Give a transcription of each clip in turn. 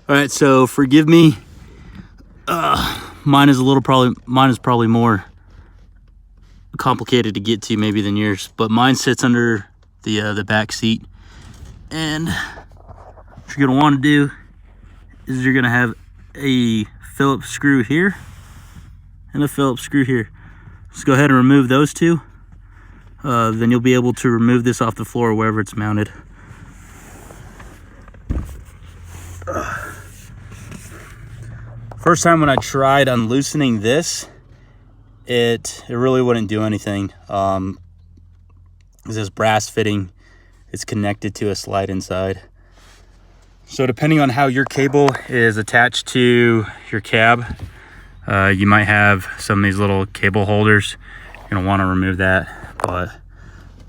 All right, so forgive me. Mine is probably more complicated to get to maybe than yours, but mine sits under the back seat. And what you're gonna want to do is you're gonna have a Phillips screw here and a Phillips screw here. Just go ahead and remove those two. Then you'll be able to remove this off the floor wherever it's mounted. First time when I tried unloosening this, it really wouldn't do anything. This brass fitting is connected to a slide inside. So depending on how your cable is attached to your cab, you might have some of these little cable holders. You're gonna want to remove that, but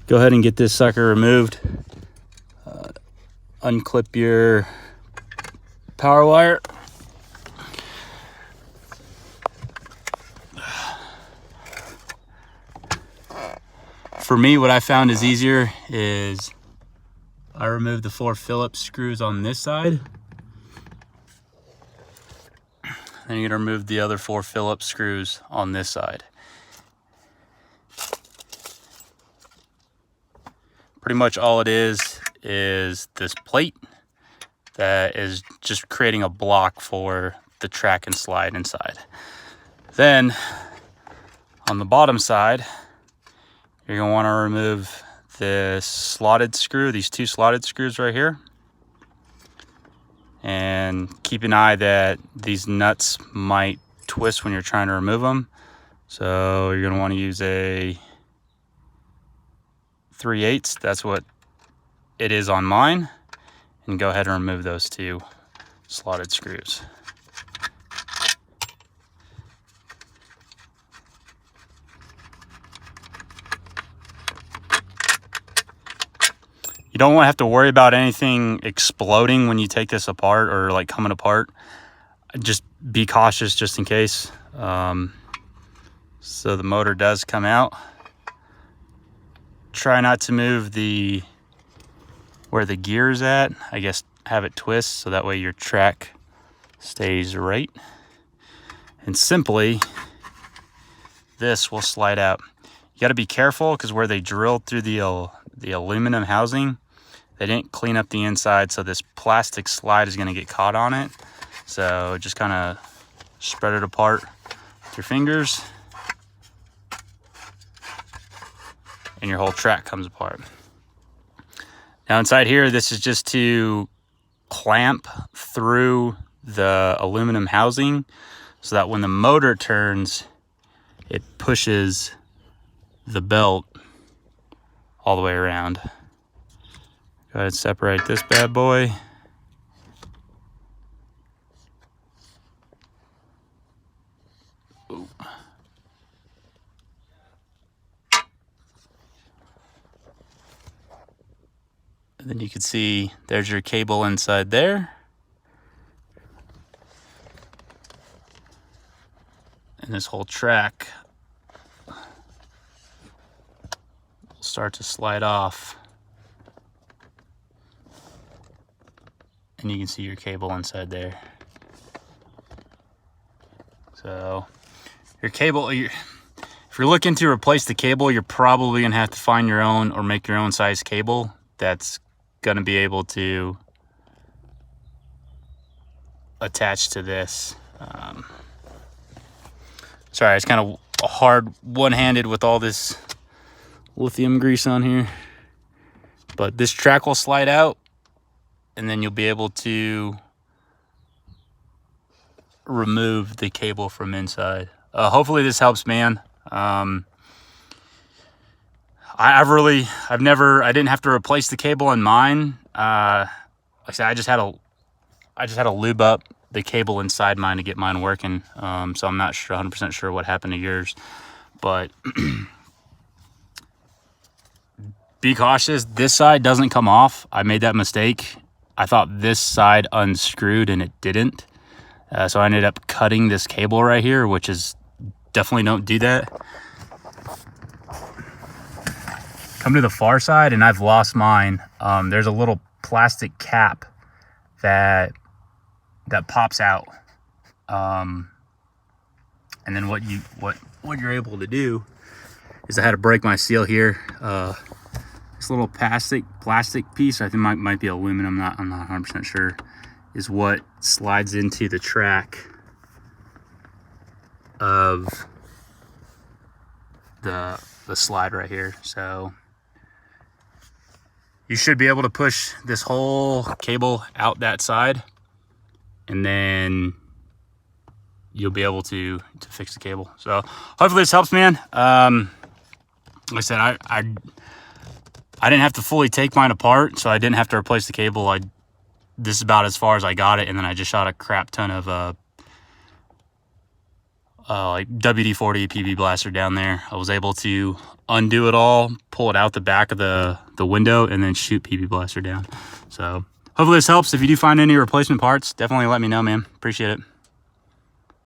go ahead and get this sucker removed. Unclip your power wire. For me, what I found is easier is I remove the 4 Phillips screws on this side. Then you're gonna remove the other 4 Phillips screws on this side. Pretty much all it is this plate that is just creating a block for the track and slide inside. Then on the bottom side, you're gonna wanna remove this slotted screw, these 2 slotted screws right here. And keep an eye that these nuts might twist when you're trying to remove them. So you're gonna wanna use a 3/8. That's what it is on mine. And go ahead and remove those 2 slotted screws. You don't have to worry about anything exploding when you take this apart or like coming apart. Just be cautious just in case. So the motor does come out. Try not to move where the gear is at. I guess have it twist so that way your track stays right. And simply, this will slide out. You gotta be careful because where they drilled through the aluminum housing, they didn't clean up the inside, so this plastic slide is gonna get caught on it. So just kind of spread it apart with your fingers and your whole track comes apart. Now inside here, this is just to clamp through the aluminum housing so that when the motor turns, it pushes the belt all the way around. Go ahead and separate this bad boy. Ooh. And then you can see there's your cable inside there. And this whole track will start to slide off. And you can see your cable inside there. So your cable, if you're looking to replace the cable, you're probably gonna have to find your own or make your own size cable that's gonna be able to attach to this. Sorry, it's kind of hard one-handed with all this lithium grease on here. But this track will slide out and then you'll be able to remove the cable from inside. Hopefully this helps, man. I didn't have to replace the cable in mine. Like I said, I just had to lube up the cable inside mine to get mine working. So I'm not sure, 100% sure what happened to yours, but be cautious. This side doesn't come off. I made that mistake. I thought this side unscrewed and it didn't. So I ended up cutting this cable right here, which is definitely don't do that. Come to the far side and I've lost mine. There's a little plastic cap that that pops out. And then what you're able to do is, I had to break my seal here. This little plastic piece, I think might be aluminum, I'm not 100% sure, is what slides into the track of the slide right here. So you should be able to push this whole cable out that side, and then you'll be able to fix the cable. So hopefully this helps, man. Like I said, I didn't have to fully take mine apart, so I didn't have to replace the cable. This is about as far as I got it, and then I just shot a crap ton of like WD-40 PB blaster down there. I was able to undo it all, pull it out the back of the window, and then shoot PB blaster down. So hopefully this helps. If you do find any replacement parts, definitely let me know, man. Appreciate it.